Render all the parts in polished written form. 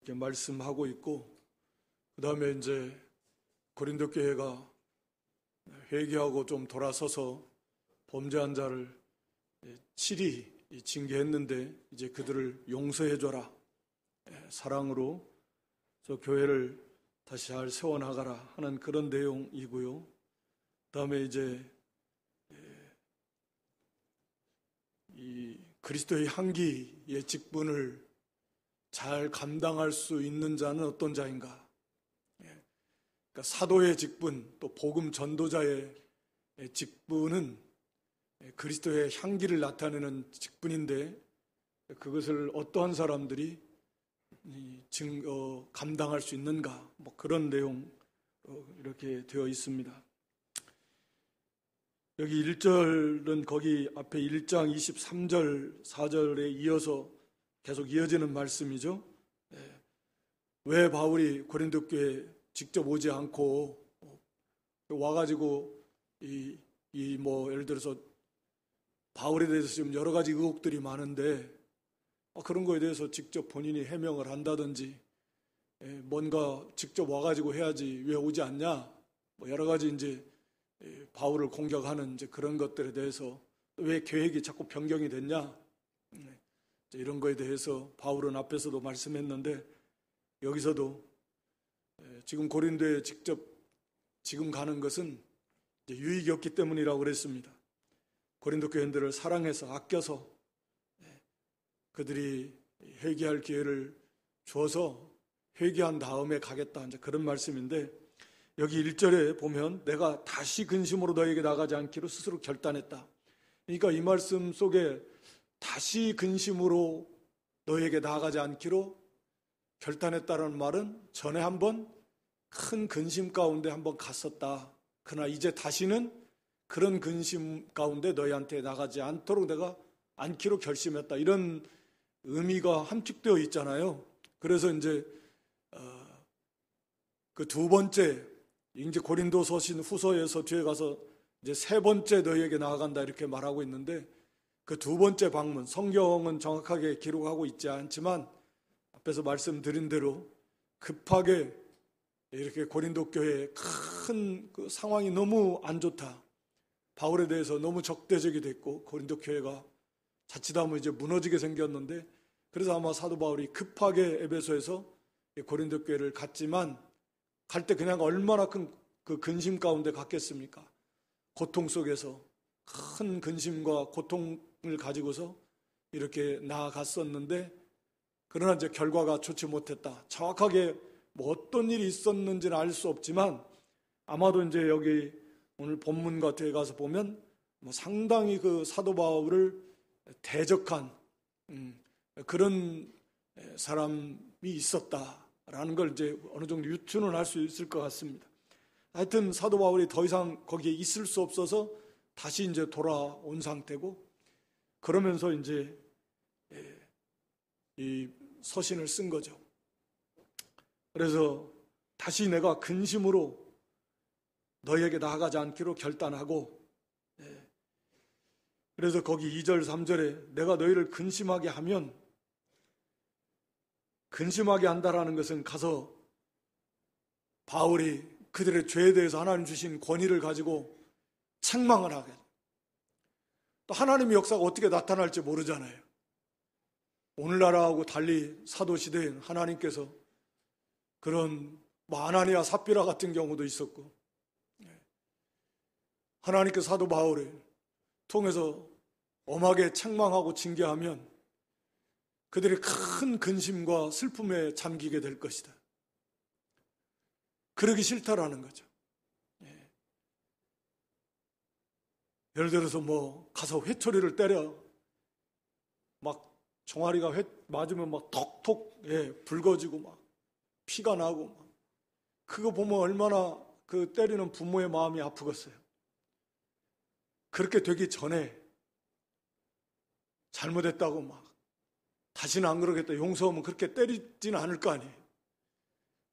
이렇게 말씀하고 있고, 그 다음에 이제 고린도 교회가 회개하고 좀 돌아서서 범죄한 자를 치리 징계했는데 이제 그들을 용서해줘라, 사랑으로 저 교회를 다시 잘 세워나가라 하는 그런 내용이고요. 그 다음에 이제 이 그리스도의 향기의 직분을 잘 감당할 수 있는 자는 어떤 자인가? 그러니까 사도의 직분, 또 복음 전도자의 직분은 그리스도의 향기를 나타내는 직분인데, 그것을 어떠한 사람들이 감당할 수 있는가? 뭐 그런 내용 이렇게 되어 있습니다. 여기 1절은 거기 앞에 1장 23절 4절에 이어서 계속 이어지는 말씀이죠. 왜 바울이 고린도 교회에 직접 오지 않고 와가지고 뭐 예를 들어서 바울에 대해서 지금 여러 가지 의혹들이 많은데 그런 거에 대해서 직접 본인이 해명을 한다든지 뭔가 직접 와가지고 해야지 왜 오지 않냐, 뭐 여러 가지 이제 바울을 공격하는 이제 그런 것들에 대해서 왜 계획이 자꾸 변경이 됐냐, 이런 거에 대해서 바울은 앞에서도 말씀했는데, 여기서도 지금 고린도에 직접 지금 가는 것은 유익이 없기 때문이라고 그랬습니다. 고린도 교인들을 사랑해서 아껴서 그들이 회개할 기회를 줘서 회개한 다음에 가겠다, 이제 그런 말씀인데, 여기 1절에 보면 내가 다시 근심으로 너에게 나가지 않기로 스스로 결단했다. 그러니까 이 말씀 속에 다시 근심으로 너에게 나가지 않기로 결단했다는 말은 전에 한번 큰 근심 가운데 한번 갔었다. 그러나 이제 다시는 그런 근심 가운데 너희한테 나가지 않도록 내가 않기로 결심했다. 이런 의미가 함축되어 있잖아요. 그래서 이제 그 두 번째, 이제 고린도서신 후서에서 뒤에 가서 이제 세 번째 너희에게 나아간다 이렇게 말하고 있는데, 그 두 번째 방문, 성경은 정확하게 기록하고 있지 않지만 앞에서 말씀드린 대로 급하게 이렇게 고린도 교회의 큰 그 상황이 너무 안 좋다, 바울에 대해서 너무 적대적이 됐고 고린도 교회가 자칫하면 이제 무너지게 생겼는데, 그래서 아마 사도 바울이 급하게 에베소에서 고린도 교회를 갔지만 갈 때 그냥 얼마나 큰 그 근심 가운데 갔겠습니까? 고통 속에서 큰 근심과 고통을 가지고서 이렇게 나아갔었는데, 그러나 이제 결과가 좋지 못했다. 정확하게 뭐 어떤 일이 있었는지는 알 수 없지만 아마도 이제 여기 오늘 본문과 뒤에 가서 보면 뭐 상당히 그 사도 바울을 대적한 그런 사람이 있었다라는 걸 이제 어느 정도 유추는 할 수 있을 것 같습니다. 하여튼 사도 바울이 더 이상 거기에 있을 수 없어서 다시 이제 돌아온 상태고, 그러면서 이제 이 서신을 쓴 거죠. 그래서 다시 내가 근심으로 너희에게 나아가지 않기로 결단하고, 그래서 거기 2절 3절에 내가 너희를 근심하게 하면, 근심하게 한다라는 것은 가서 바울이 그들의 죄에 대해서 하나님 주신 권위를 가지고 책망을 하게, 또 하나님의 역사가 어떻게 나타날지 모르잖아요. 오늘날하고 달리 사도시대엔 하나님께서 그런 뭐 아나니아 삽비라 같은 경우도 있었고, 하나님께서 사도 바울을 통해서 엄하게 책망하고 징계하면 그들이 큰 근심과 슬픔에 잠기게 될 것이다. 그러기 싫다라는 거죠. 예를 들어서 뭐 가서 회초리를 때려 막 종아리가 맞으면 막 톡톡 붉어지고 막 피가 나고 막, 그거 보면 얼마나 그 때리는 부모의 마음이 아프겠어요. 그렇게 되기 전에 잘못했다고 막 다시는 안 그러겠다, 용서하면 그렇게 때리지는 않을 거 아니에요.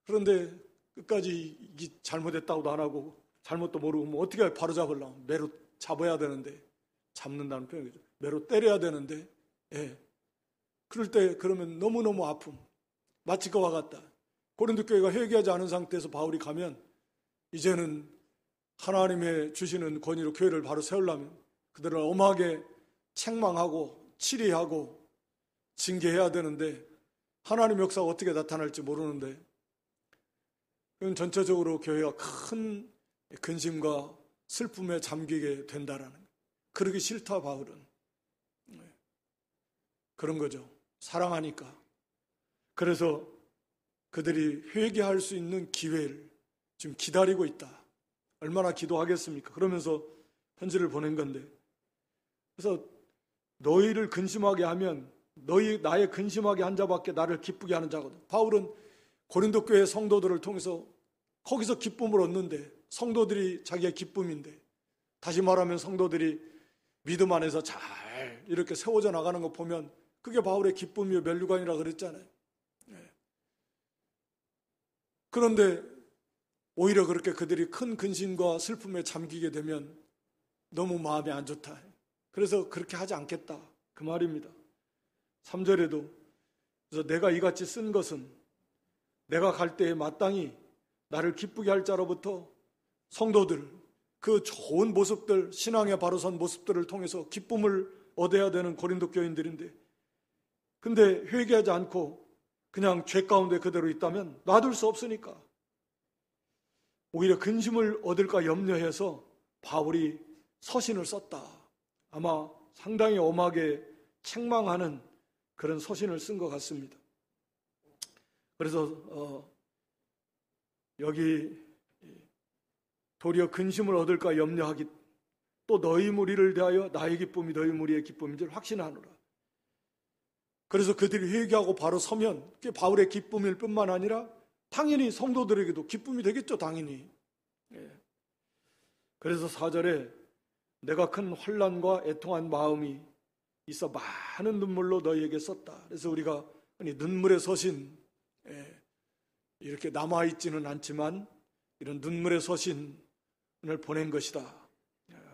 그런데 끝까지 이게 잘못했다고도 안 하고 잘못도 모르고 뭐 어떻게 바로 잡으려면 매로 잡아야 되는데, 잡는다는 표현이죠. 매로 때려야 되는데, 그럴 때 그러면 너무너무 아픔. 마칠 것과 같다. 고린도 교회가 회개하지 않은 상태에서 바울이 가면 이제는 하나님의 주시는 권위로 교회를 바로 세우려면 그들을 엄하게 책망하고 치리하고 징계해야 되는데 하나님의 역사가 어떻게 나타날지 모르는데 그건 전체적으로 교회가 큰 근심과 슬픔에 잠기게 된다라는 거예요. 그러기 싫다 바울은. 그런 거죠. 사랑하니까. 그래서 그들이 회개할 수 있는 기회를 지금 기다리고 있다. 얼마나 기도하겠습니까? 그러면서 편지를 보낸 건데 그래서 너희를 근심하게 하면 나의 근심하게 한 자밖에 나를 기쁘게 하는 자거든. 바울은 고린도 교회 성도들을 통해서 거기서 기쁨을 얻는데 성도들이 자기의 기쁨인데 다시 말하면 성도들이 믿음 안에서 잘 이렇게 세워져 나가는 거 보면 그게 바울의 기쁨이요 면류관이라 그랬잖아요. 그런데 오히려 그렇게 그들이 큰 근심과 슬픔에 잠기게 되면 너무 마음이 안 좋다. 그래서 그렇게 하지 않겠다. 그 말입니다. 3절에도 그래서 내가 이같이 쓴 것은 내가 갈 때에 마땅히 나를 기쁘게 할 자로부터 성도들 그 좋은 모습들 신앙에 바로 선 모습들을 통해서 기쁨을 얻어야 되는 고린도 교인들인데 근데 회개하지 않고 그냥 죄 가운데 그대로 있다면 놔둘 수 없으니까 오히려 근심을 얻을까 염려해서 바울이 서신을 썼다. 아마 상당히 엄하게 책망하는 그런 서신을 쓴 것 같습니다. 그래서 여기 도리어 근심을 얻을까 염려하기 또 너희 무리를 대하여 나의 기쁨이 너희 무리의 기쁨인 줄 확신하노라. 그래서 그들이 회개하고 바로 서면 그게 바울의 기쁨일 뿐만 아니라 당연히 성도들에게도 기쁨이 되겠죠. 당연히. 그래서 4절에 내가 큰 환난과 애통한 마음이 있어 많은 눈물로 너희에게 썼다. 그래서 우리가 눈물의 서신 이렇게 남아있지는 않지만 이런 눈물의 서신을 보낸 것이다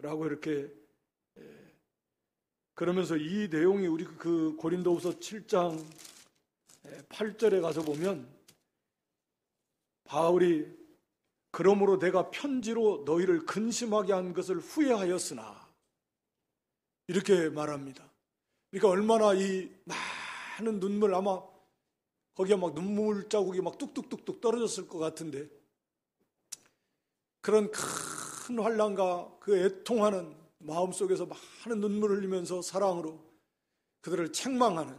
라고 이렇게 그러면서 이 내용이 우리 그 고린도후서 7장 8절에 가서 보면 바울이 그러므로 내가 편지로 너희를 근심하게 한 것을 후회하였으나 이렇게 말합니다. 그러니까 얼마나 이 많은 눈물 아마 거기에 막 눈물 자국이 막 뚝뚝뚝뚝 떨어졌을 것 같은데 그런 큰 환난과 그 애통하는 마음속에서 많은 눈물을 흘리면서 사랑으로 그들을 책망하는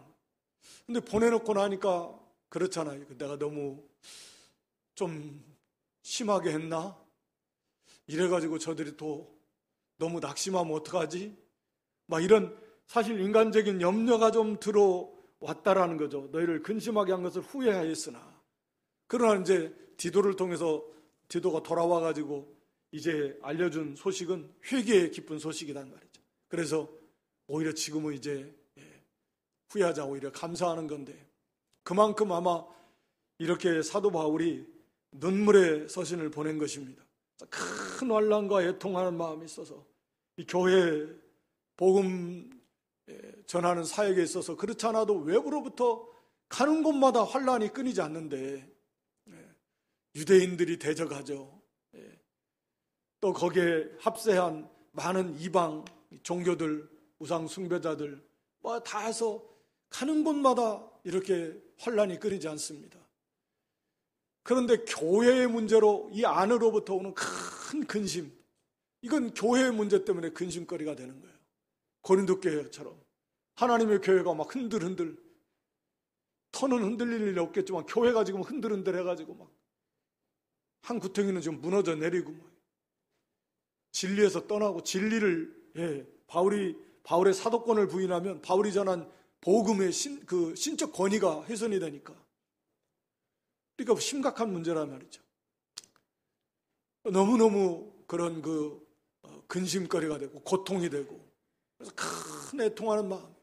근데 보내놓고 나니까 그렇잖아요. 내가 너무 좀 심하게 했나? 이래가지고 저들이 또 너무 낙심하면 어떡하지? 막 이런 사실 인간적인 염려가 좀 들어왔다라는 거죠. 너희를 근심하게 한 것을 후회하였으나 그러나 이제 디도를 통해서 디도가 돌아와가지고 이제 알려준 소식은 회개의 기쁜 소식이란 말이죠. 그래서 오히려 지금은 이제 후회하자 오히려 감사하는 건데 그만큼 아마 이렇게 사도 바울이 눈물의 서신을 보낸 것입니다. 큰 환난과 애통하는 마음이 있어서 이 교회 복음 전하는 사역에 있어서 그렇지 않아도 외부로부터 가는 곳마다 환난이 끊이지 않는데 유대인들이 대적하죠. 또 거기에 합세한 많은 이방 종교들, 우상 숭배자들 뭐 다 해서 가는 곳마다 이렇게 환난이 끊이지 않습니다. 그런데 교회의 문제로 이 안으로부터 오는 큰 근심 이건 교회의 문제 때문에 근심거리가 되는 거예요. 고린도 교회처럼 하나님의 교회가 막 흔들흔들 터는 흔들릴 일이 없겠지만 교회가 지금 흔들흔들 해가지고 막 한 구덩이는 지금 무너져 내리고 진리에서 떠나고 진리를 바울의 사도권을 부인하면 바울이 전한 복음의 신적 권위가 훼손이 되니까 그러니까 심각한 문제란 말이죠. 너무너무 그런 근심거리가 되고 고통이 되고 그래서 큰 애통하는 마음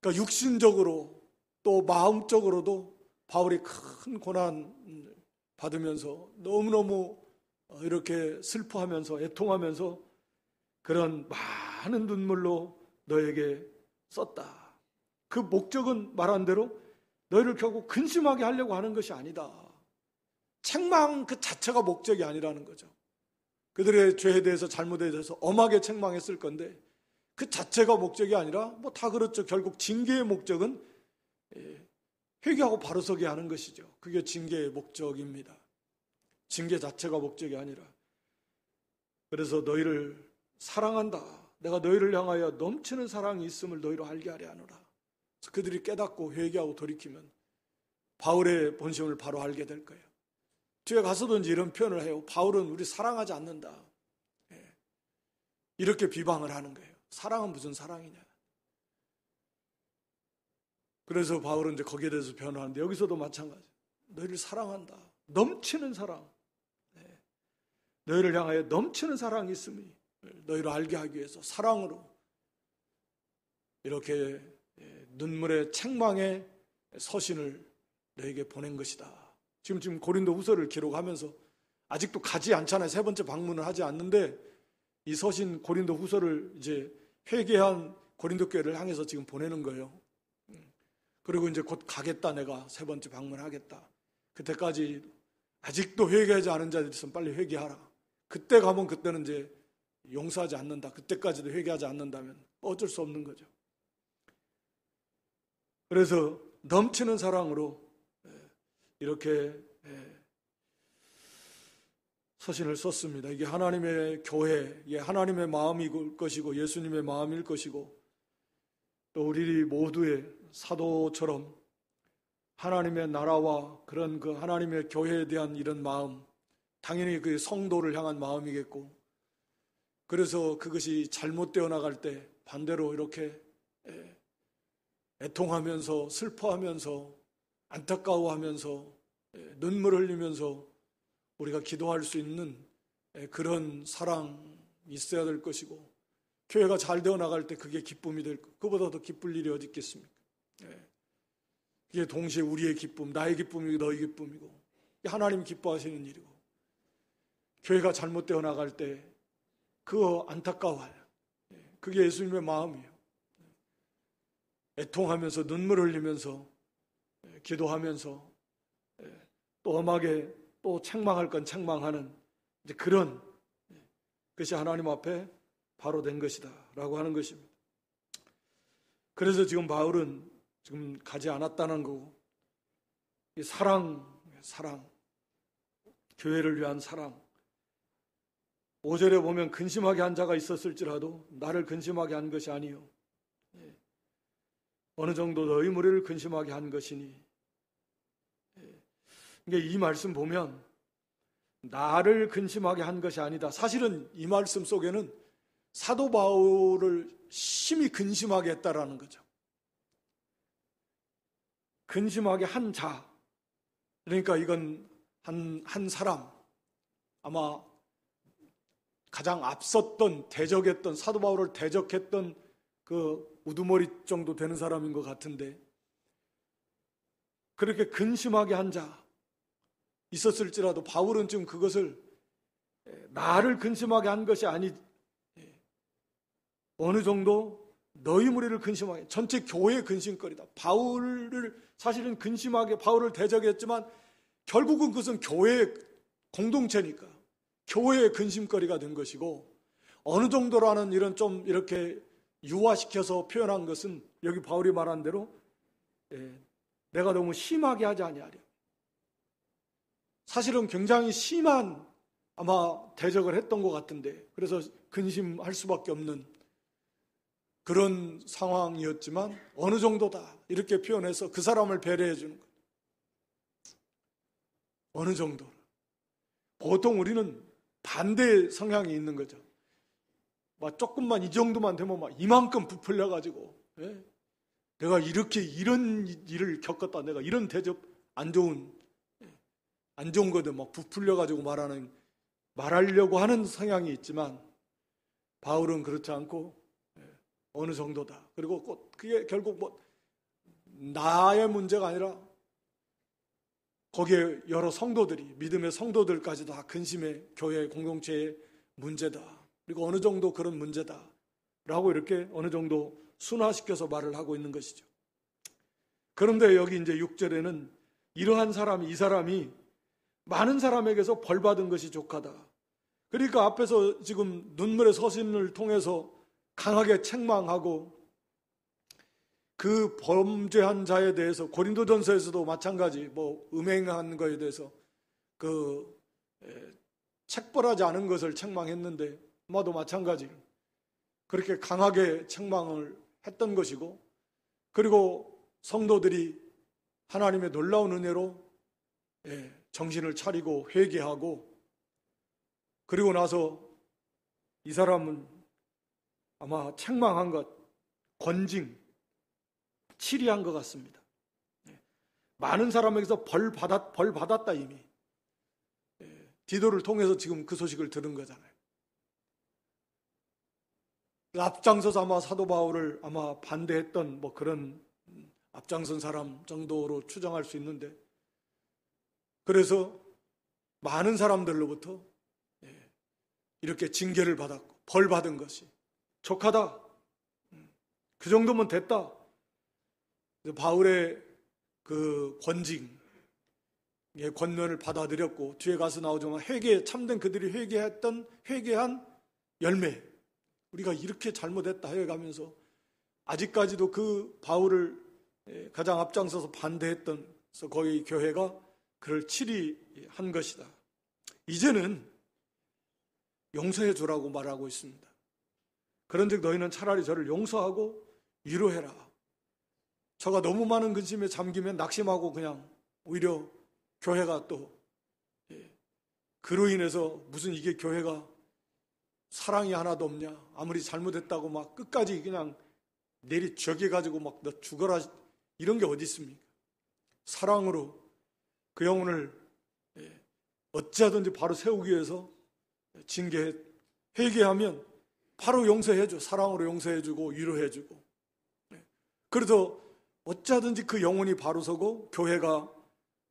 그러니까 육신적으로 또 마음적으로도 바울이 큰 고난 받으면서 너무너무 이렇게 슬퍼하면서 애통하면서 그런 많은 눈물로 너에게 썼다. 그 목적은 말한 대로 너희를 결국 근심하게 하려고 하는 것이 아니다. 책망 그 자체가 목적이 아니라는 거죠. 그들의 죄에 대해서 잘못에 대해서 엄하게 책망했을 건데 그 자체가 목적이 아니라 뭐 다 그렇죠. 결국 징계의 목적은 회개하고 바로 서게 하는 것이죠. 그게 징계의 목적입니다. 징계 자체가 목적이 아니라. 그래서 너희를 사랑한다. 내가 너희를 향하여 넘치는 사랑이 있음을 너희로 알게 하려 하노라. 그래서 그들이 깨닫고 회개하고 돌이키면 바울의 본심을 바로 알게 될 거예요. 뒤에 가서도 이제 이런 표현을 해요. 바울은 우리 사랑하지 않는다. 이렇게 비방을 하는 거예요. 사랑은 무슨 사랑이냐. 그래서 바울은 이제 거기에 대해서 변호하는데 여기서도 마찬가지. 너희를 사랑한다. 넘치는 사랑. 너희를 향하여 넘치는 사랑이 있음이 너희를 알게 하기 위해서 사랑으로 이렇게 눈물의 책망의 서신을 너에게 보낸 것이다. 지금 고린도 후서를 기록하면서 아직도 가지 않잖아요. 세 번째 방문을 하지 않는데 이 서신 고린도 후서를 이제 회개한 고린도 교회를 향해서 지금 보내는 거예요. 그리고 이제 곧 가겠다. 내가 세 번째 방문하겠다. 그때까지 아직도 회개하지 않은 자들이 있으면 빨리 회개하라. 그때 가면 그때는 이제 용서하지 않는다. 그때까지도 회개하지 않는다면 어쩔 수 없는 거죠. 그래서 넘치는 사랑으로 이렇게 서신을 썼습니다. 이게 하나님의 교회, 하나님의 마음일 것이고 예수님의 마음일 것이고 또 우리 모두의 사도처럼 하나님의 나라와 그런 그 하나님의 교회에 대한 이런 마음, 당연히 그 성도를 향한 마음이겠고, 그래서 그것이 잘못되어 나갈 때 반대로 이렇게 애통하면서 슬퍼하면서 안타까워하면서 눈물을 흘리면서 우리가 기도할 수 있는 그런 사랑이 있어야 될 것이고, 교회가 잘 되어 나갈 때 그게 기쁨이 될 것, 그보다 더 기쁠 일이 어디 있겠습니까? 이게 동시에 우리의 기쁨, 나의 기쁨이고 너의 기쁨이고 하나님 기뻐하시는 일이고, 교회가 잘못되어 나갈 때 그거 안타까워요. 그게 예수님의 마음이에요. 애통하면서 눈물 흘리면서 기도하면서 또 엄하게 또 책망할 건 책망하는 이제 그런 것이 하나님 앞에 바로 된 것이다 라고 하는 것입니다. 그래서 지금 바울은 지금 가지 않았다는 거고, 이 사랑, 교회를 위한 사랑. 5절에 보면 근심하게 한 자가 있었을지라도 나를 근심하게 한 것이 아니요 어느 정도 너희 무리를 근심하게 한 것이니. 그러니까 이 말씀 보면 나를 근심하게 한 것이 아니다. 사실은 이 말씀 속에는 사도 바울을 심히 근심하게 했다라는 거죠. 근심하게 한 자. 그러니까 이건 한 사람, 아마 가장 앞섰던 대적했던, 사도 바울을 대적했던 그 우두머리 정도 되는 사람인 것 같은데, 그렇게 근심하게 한 자 있었을지라도 바울은 지금 그것을 나를 근심하게 한 것이 아니, 어느 정도 너희 무리를 근심하게, 전체 교회의 근심거리다. 바울을 사실은 근심하게 바울을 대적했지만 결국은 그것은 교회의 공동체니까 교회의 근심거리가 된 것이고, 어느 정도라는 이런 좀 이렇게 유화시켜서 표현한 것은 여기 바울이 말한 대로 내가 너무 심하게 하지 아니하려. 사실은 굉장히 심한 아마 대적을 했던 것 같은데, 그래서 근심할 수밖에 없는 그런 상황이었지만 어느 정도다 이렇게 표현해서 그 사람을 배려해 주는 것. 어느 정도. 보통 우리는 반대 성향이 있는 거죠. 막 조금만 이 정도만 되면 막 이만큼 부풀려 가지고 내가 이렇게 이런 일을 겪었다, 내가 이런 대접 안 좋은 거든 막 부풀려 가지고 말하려고 하는 성향이 있지만, 바울은 그렇지 않고 어느 정도다. 그리고 그게 결국 뭐 나의 문제가 아니라 거기에 여러 성도들이, 믿음의 성도들까지도 다 근심의 교회 공동체의 문제다. 그리고 어느 정도 그런 문제다 라고 이렇게 어느 정도 순화시켜서 말을 하고 있는 것이죠. 그런데 여기 이제 6절에는 이러한 사람이, 이 사람이 많은 사람에게서 벌 받은 것이 족하다. 그러니까 앞에서 지금 눈물의 서신을 통해서 강하게 책망하고 그 범죄한 자에 대해서 고린도전서에서도 마찬가지 음행한 것에 대해서 책벌하지 않은 것을 책망했는데 아마도 마찬가지 그렇게 강하게 책망을 했던 것이고, 그리고 성도들이 하나님의 놀라운 은혜로 정신을 차리고 회개하고, 그리고 나서 이 사람은 아마 책망한 것, 권징, 치리한 것 같습니다. 많은 사람에게서 벌 받았다 이미. 디도를 통해서 지금 그 소식을 들은 거잖아요. 앞장서서 아마 사도 바울을 아마 반대했던 그런 앞장선 사람 정도로 추정할 수 있는데, 그래서 많은 사람들로부터 이렇게 징계를 받았고 벌 받은 것이 족하다. 그 정도면 됐다. 바울의 그 권징, 권면을 받아들였고, 뒤에 가서 나오지만 참된 그들이 회개한 열매, 우리가 이렇게 잘못했다 해가면서 아직까지도 그 바울을 가장 앞장서서 반대했던 거기 교회가 그를 치리한 것이다. 이제는 용서해 주라고 말하고 있습니다. 그런즉 너희는 차라리 저를 용서하고 위로해라. 저가 너무 많은 근심에 잠기면 낙심하고 그냥 오히려 교회가 또 그로 인해서 무슨 이게 교회가 사랑이 하나도 없냐, 아무리 잘못했다고 막 끝까지 그냥 내리쬐겨가지고 막 너 죽어라 이런 게 어디 있습니까? 사랑으로 그 영혼을 어찌하든지 바로 세우기 위해서 회개하면 바로 용서해줘. 사랑으로 용서해주고 위로해주고, 그래서 어찌하든지 그 영혼이 바로 서고 교회가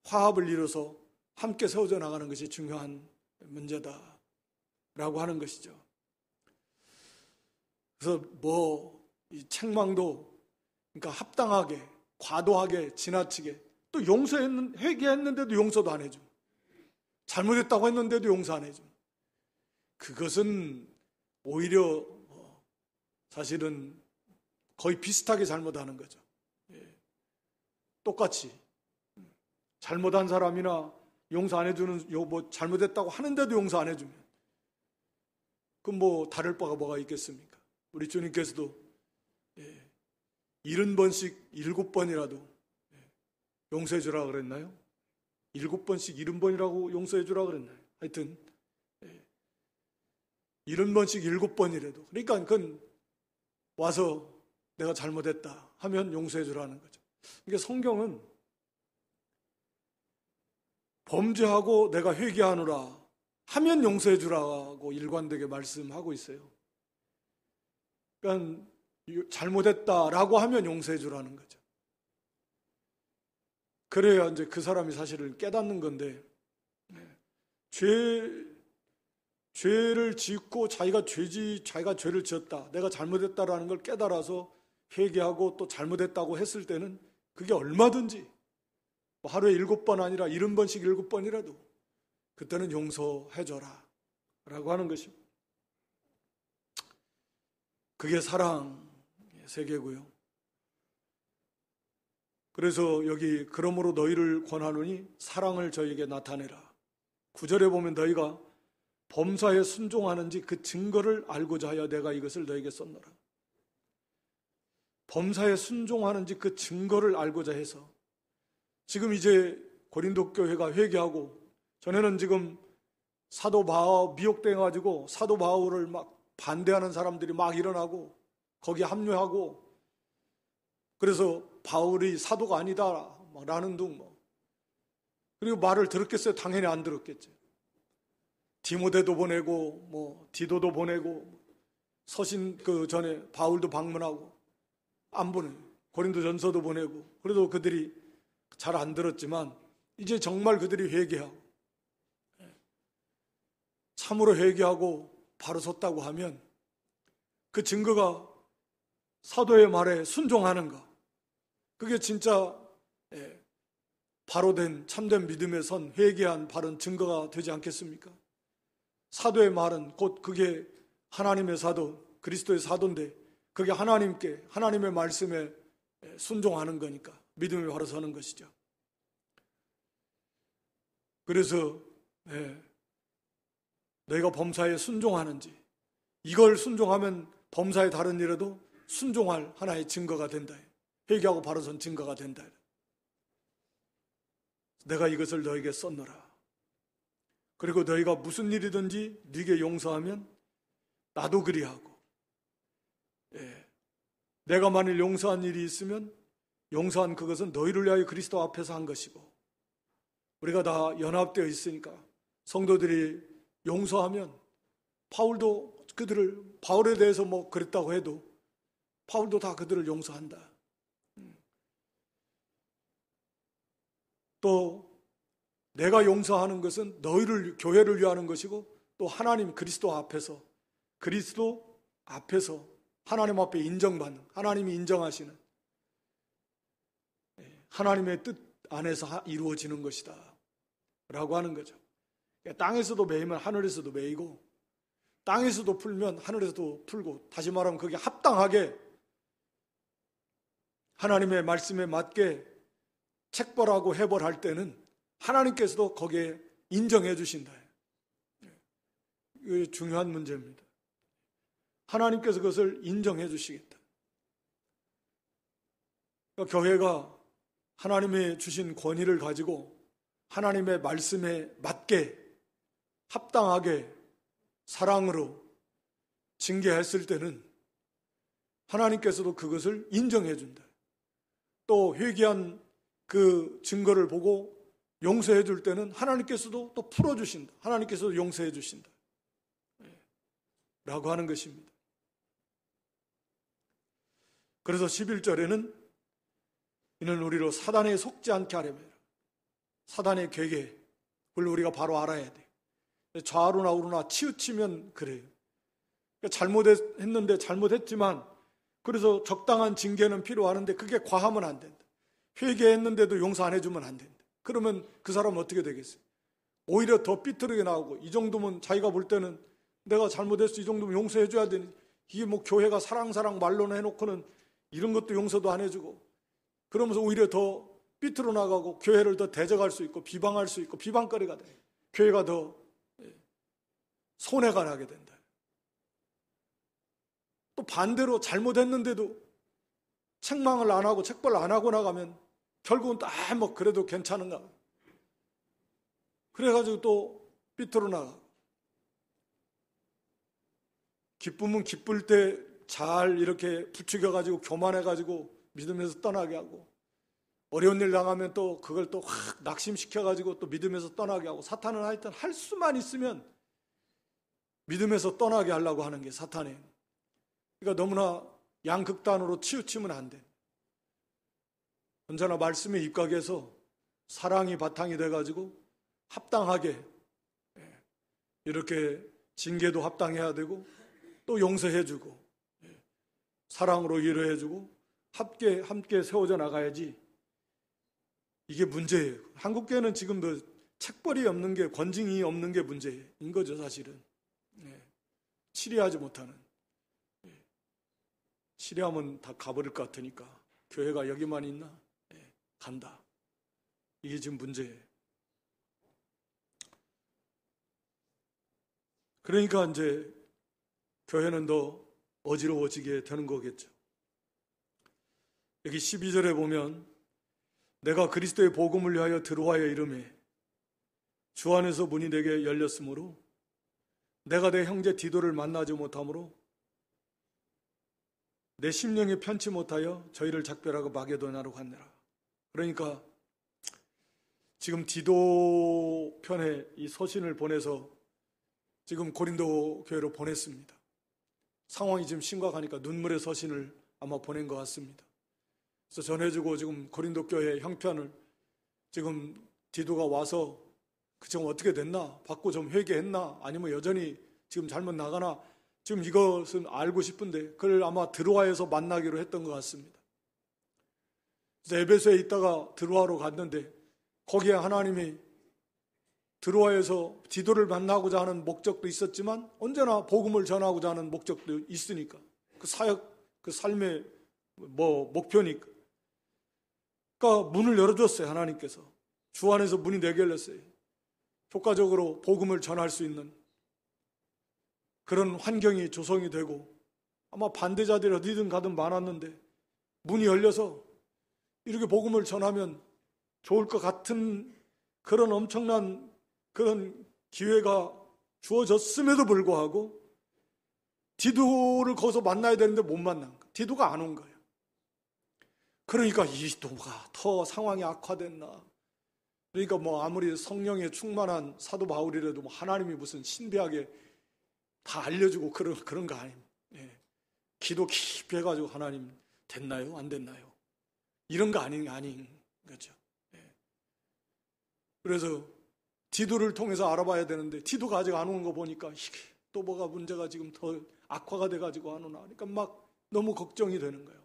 화합을 이뤄서 함께 세워져 나가는 것이 중요한 문제다라고 하는 것이죠. 그래서 이 책망도 그러니까 합당하게, 과도하게, 지나치게, 또 회개했는데도 용서도 안 해줘. 잘못했다고 했는데도 용서 안 해줘. 그것은 오히려 사실은 거의 비슷하게 잘못하는 거죠. 똑같이 잘못한 사람이나 용서 안 해주는 잘못했다고 하는데도 용서 안 해주면 그럼 다를 바가 뭐가 있겠습니까? 우리 주님께서도 70번씩 7번이라도 용서해 주라 그랬나요? 7번씩 70번이라고 용서해 주라 그랬나요? 하여튼 70번씩 7번이라도, 그러니까 그건 와서 내가 잘못했다 하면 용서해 주라는 거죠. 그러니까 성경은 범죄하고 내가 회개하노라 하면 용서해 주라고 일관되게 말씀하고 있어요. 그러니까 잘못했다라고 하면 용서해 주라는 거죠. 그래야 이제 그 사람이 사실을 깨닫는 건데, 죄를 짓고 자기가 죄를 지었다, 내가 잘못했다라는 걸 깨달아서 회개하고 또 잘못했다고 했을 때는 그게 얼마든지 하루에 7번 아니라 70번씩 7번이라도 그때는 용서해줘라 라고 하는 것입니다. 그게 사랑의 세계고요. 그래서 여기 그러므로 너희를 권하노니 사랑을 저에게 나타내라. 9절에 보면 너희가 범사에 순종하는지 그 증거를 알고자 하여 내가 이것을 너에게 썼노라. 범사에 순종하는지 그 증거를 알고자 해서, 지금 이제 고린도 교회가 회개하고, 전에는 지금 사도 바울 미혹돼가지고 사도 바울을 막 반대하는 사람들이 막 일어나고 거기에 합류하고, 그래서 바울이 사도가 아니다 라는 둥 그리고 말을 들었겠어요? 당연히 안 들었겠죠. 디모데도 보내고 디도도 보내고 서신 그 전에 바울도 방문하고 안 보내요. 고린도전서도 보내고, 그래도 그들이 잘 안 들었지만 이제 정말 그들이 회개하고 참으로 회개하고 바로 섰다고 하면 그 증거가 사도의 말에 순종하는가, 그게 진짜 바로 된 참된 믿음에 선 회개한 바른 증거가 되지 않겠습니까? 사도의 말은 곧 그게 하나님의 사도, 그리스도의 사도인데 그게 하나님께, 하나님의 말씀에 순종하는 거니까 믿음이 바로 서는 것이죠. 그래서 너희가 범사에 순종하는지, 이걸 순종하면 범사의 다른 일에도 순종할 하나의 증거가 된다. 회개하고 바로 선 증거가 된다. 내가 이것을 너에게 썼노라. 그리고 너희가 무슨 일이든지 네게 용서하면 나도 그리하고, 내가 만일 용서한 일이 있으면 용서한 그것은 너희를 위하여 그리스도 앞에서 한 것이고, 우리가 다 연합되어 있으니까 성도들이 용서하면 바울도 바울에 대해서 뭐 그랬다고 해도 바울도 다 그들을 용서한다. 또 내가 용서하는 것은 너희를, 교회를 위하는 것이고, 또 하나님 그리스도 앞에서 하나님 앞에 인정받는, 하나님이 인정하시는 하나님의 뜻 안에서 이루어지는 것이다 라고 하는 거죠. 땅에서도 매이면 하늘에서도 매이고, 땅에서도 풀면 하늘에서도 풀고, 다시 말하면 그게 합당하게 하나님의 말씀에 맞게 책벌하고 해벌할 때는 하나님께서도 거기에 인정해 주신다. 이게 중요한 문제입니다. 하나님께서 그것을 인정해 주시겠다. 그러니까 교회가 하나님이 주신 권위를 가지고 하나님의 말씀에 맞게 합당하게 사랑으로 징계했을 때는 하나님께서도 그것을 인정해 준다. 또 회개한 그 증거를 보고 용서해 줄 때는 하나님께서도 또 풀어주신다. 하나님께서도 용서해 주신다. 라고 하는 것입니다. 그래서 11절에는 이는 우리로 사단에 속지 않게 하려면, 사단의 계획을 우리가 바로 알아야 돼. 좌우나 우로나 치우치면 그래요. 잘못했는데 잘못했지만 그래서 적당한 징계는 필요하는데 그게 과하면 안 된다. 회개했는데도 용서 안 해주면 안 된다. 그러면 그 사람은 어떻게 되겠어요? 오히려 더 삐뚤게 나오고, 이 정도면 자기가 볼 때는 내가 잘못했어, 이 정도면 용서해 줘야 되니, 이게 뭐 교회가 사랑 말로는 해놓고는 이런 것도 용서도 안 해주고, 그러면서 오히려 더 삐뚤어 나가고 교회를 더 대적할 수 있고 비방할 수 있고 비방거리가 돼. 교회가 더 손해가 나게 된다. 또 반대로 잘못했는데도 책망을 안 하고 책벌 안 하고 나가면 결국은 뭐 그래도 괜찮은가. 그래가지고 또 삐뚤어 나가. 기쁨은 기쁠 때 잘 이렇게 부추겨가지고 교만해가지고 믿음에서 떠나게 하고, 어려운 일 당하면 또 그걸 또 확 낙심시켜가지고 또 믿음에서 떠나게 하고, 사탄은 하여튼 할 수만 있으면 믿음에서 떠나게 하려고 하는 게 사탄이에요. 그러니까 너무나 양극단으로 치우치면 안 돼. 언제나 말씀에 입각해서 사랑이 바탕이 돼가지고 합당하게 이렇게 징계도 합당해야 되고, 또 용서해주고 사랑으로 위로해주고 함께 세워져 나가야지. 이게 문제예요. 한국교회는 지금 책벌이 없는 게, 권징이 없는 게 문제인 거죠, 사실은. 치리하지 못하는. 치리하면 다 가버릴 것 같으니까 교회가 여기만 있나? 간다. 이게 지금 문제예요. 그러니까 이제 교회는 더 어지러워지게 되는 거겠죠. 여기 12절에 보면 내가 그리스도의 복음을 위하여 들어와야 이르매 주 안에서 문이 내게 열렸으므로 내가 내 형제 디도를 만나지 못하므로 내 심령이 편치 못하여 저희를 작별하고 마게도냐로 갔느라. 그러니까 지금 디도 편에 이 서신을 보내서 지금 고린도 교회로 보냈습니다. 상황이 지금 심각하니까 눈물의 서신을 아마 보낸 것 같습니다. 그래서 전해주고 지금 고린도 교회 형편을 지금 디도가 와서 지금 어떻게 됐나? 받고 좀 회개했나? 아니면 여전히 지금 잘못 나가나? 지금 이것은 알고 싶은데 그걸 아마 드로아에서 만나기로 했던 것 같습니다. 그래서 에베소에 있다가 드로아로 갔는데 거기에 하나님이 드로아에서 디도를 만나고자 하는 목적도 있었지만 언제나 복음을 전하고자 하는 목적도 있으니까 그 사역, 그 삶의 목표니까. 그러니까 문을 열어줬어요. 하나님께서 주 안에서 문이 내게 열렸어요. 효과적으로 복음을 전할 수 있는 그런 환경이 조성이 되고, 아마 반대자들이 어디든 가든 많았는데 문이 열려서 이렇게 복음을 전하면 좋을 것 같은 그런 엄청난 그런 기회가 주어졌음에도 불구하고 디도를 거기서 만나야 되는데 못 만난 거예요. 디도가 안 온 거예요. 그러니까 이 디도가 더 상황이 악화됐나. 그러니까 아무리 성령에 충만한 사도 바울이라도 하나님이 무슨 신비하게 다 알려주고 그런 거 아닙니다. 예. 기도 깊이 해가지고 하나님 됐나요? 안 됐나요? 이런 거 아닌 거죠. 예. 그래서 디도를 통해서 알아봐야 되는데 디도가 아직 안 오는 거 보니까 이게 또 뭐가 문제가 지금 더 악화가 돼가지고 안 오나. 그러니까 막 너무 걱정이 되는 거예요.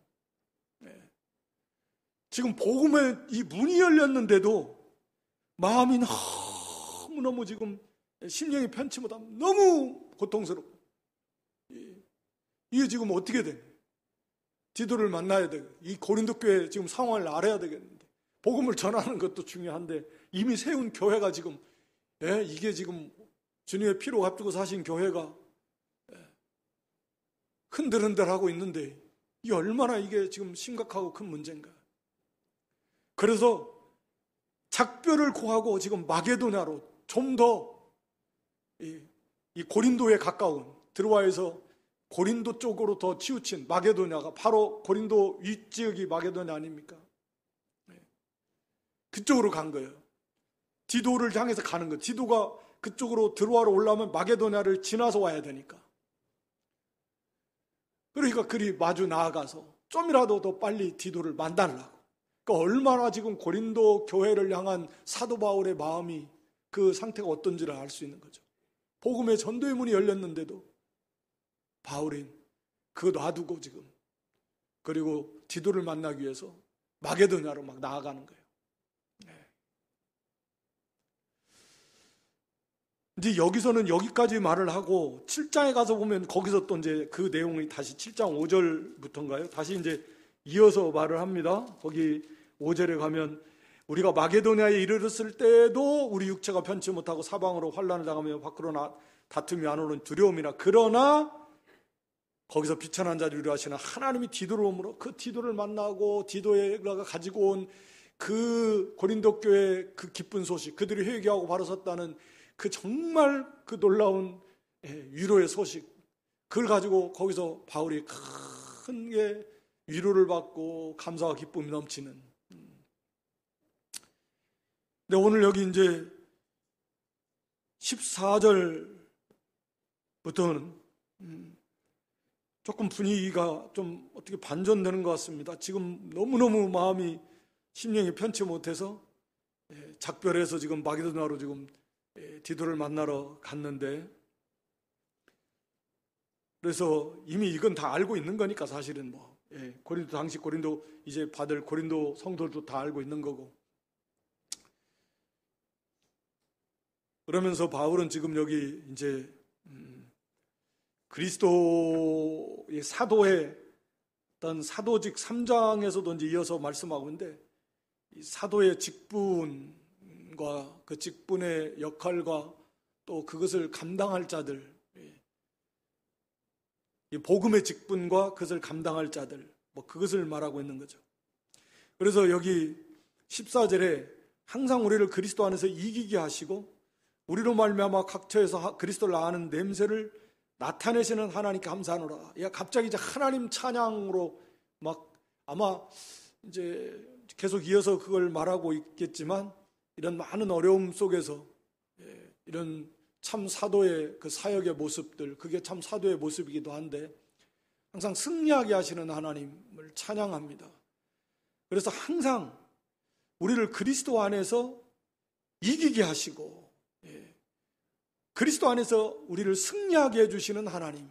예. 지금 복음의 이 문이 열렸는데도 마음이 너무너무 지금 심령이 편치 못하고 너무 고통스럽고, 이게 지금 어떻게 되냐. 디도를 만나야 되고 이 고린도 교회 지금 상황을 알아야 되겠는데, 복음을 전하는 것도 중요한데 이미 세운 교회가 지금 이게 지금 주님의 피로 값주고 사신 교회가 흔들흔들하고 있는데 이게 얼마나 이게 지금 심각하고 큰 문제인가. 그래서 작별을 고하고 지금 마게도냐로 좀 더 이 고린도에 가까운, 드로아에서 고린도 쪽으로 더 치우친 마게도냐가 바로 고린도 윗지역이 마게도냐 아닙니까? 그쪽으로 간 거예요. 디도를 향해서 가는 거예요. 디도가 그쪽으로 드로아로 올라오면 마게도냐를 지나서 와야 되니까. 그러니까 그리 마주 나아가서 좀이라도 더 빨리 디도를 만나려고. 그러니까 얼마나 지금 고린도 교회를 향한 사도 바울의 마음이, 그 상태가 어떤지를 알 수 있는 거죠. 복음의 전도의 문이 열렸는데도 바울이 그거 놔두고 지금, 그리고 디도를 만나기 위해서 마게도냐로 막 나아가는 거예요. 이제 여기서는 여기까지 말을 하고 7장에 가서 보면 거기서 또 이제 그 내용이 다시 7장 5절부터인가요? 다시 이제 이어서 말을 합니다. 거기 5절에 가면 우리가 마게도냐에 이르렀을 때도 우리 육체가 편치 못하고 사방으로 환난을 당하며 밖으로 다툼이 안오는 두려움이나, 그러나 거기서 비천한 자를 위로하시는 하나님이 디도를 오므로 그 디도를 만나고 디도가 가지고 온 그 고린도 교회의 그 기쁜 소식, 그들이 회개하고 바로 섰다는 그 정말 그 놀라운 위로의 소식, 그걸 가지고 거기서 바울이 큰 게 위로를 받고 감사와 기쁨이 넘치는. 근데 오늘 여기 이제 14절부터는 조금 분위기가 좀 어떻게 반전되는 것 같습니다. 지금 너무너무 마음이, 심령이 편치 못해서 작별해서 지금 마게도냐로 지금 디도를 만나러 갔는데, 그래서 이미 이건 다 알고 있는 거니까 사실은 고린도, 당시 고린도 이제 받을 고린도 성도들도 다 알고 있는 거고. 그러면서 바울은 지금 여기 이제 그리스도의 사도의 어떤 사도직 3장에서도 이제 이어서 말씀하고 있는데, 이 사도의 직분과 그 직분의 역할과 또 그것을 감당할 자들, 이 복음의 직분과 그것을 감당할 자들, 그것을 말하고 있는 거죠. 그래서 여기 14절에 항상 우리를 그리스도 안에서 이기게 하시고 우리로 말미암아 각처에서 그리스도를 아는 냄새를 나타내시는 하나님께 감사하노라. 갑자기 이제 하나님 찬양으로 아마 이제 계속 이어서 그걸 말하고 있겠지만, 이런 많은 어려움 속에서 이런 참 사도의 그 사역의 모습들, 그게 참 사도의 모습이기도 한데 항상 승리하게 하시는 하나님을 찬양합니다. 그래서 항상 우리를 그리스도 안에서 이기게 하시고 그리스도 안에서 우리를 승리하게 해주시는 하나님,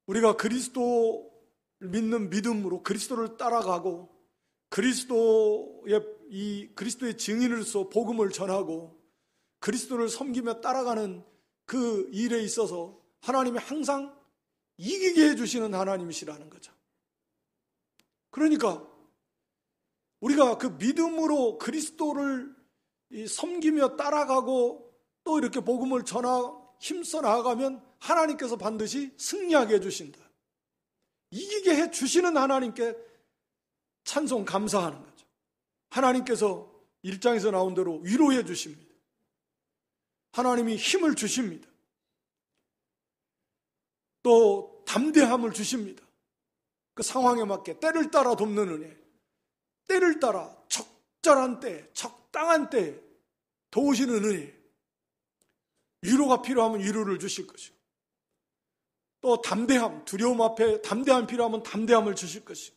우리가 그리스도 믿는 믿음으로 그리스도를 따라가고 그리스도의 증인으로서 복음을 전하고 그리스도를 섬기며 따라가는 그 일에 있어서 하나님이 항상 이기게 해주시는 하나님이시라는 거죠. 그러니까 우리가 그 믿음으로 그리스도를 섬기며 따라가고 또 이렇게 복음을 힘써 나아가면 하나님께서 반드시 승리하게 해주신다. 이기게 해주시는 하나님께 찬송 감사하는 거죠. 하나님께서 1장에서 나온 대로 위로해 주십니다. 하나님이 힘을 주십니다. 또 담대함을 주십니다. 그 상황에 맞게 때를 따라 돕는 은혜, 때를 따라 적절한 때, 적당한 때에 도우시는 은혜, 위로가 필요하면 위로를 주실 것이고 또 담대함, 두려움 앞에 담대함 필요하면 담대함을 주실 것이고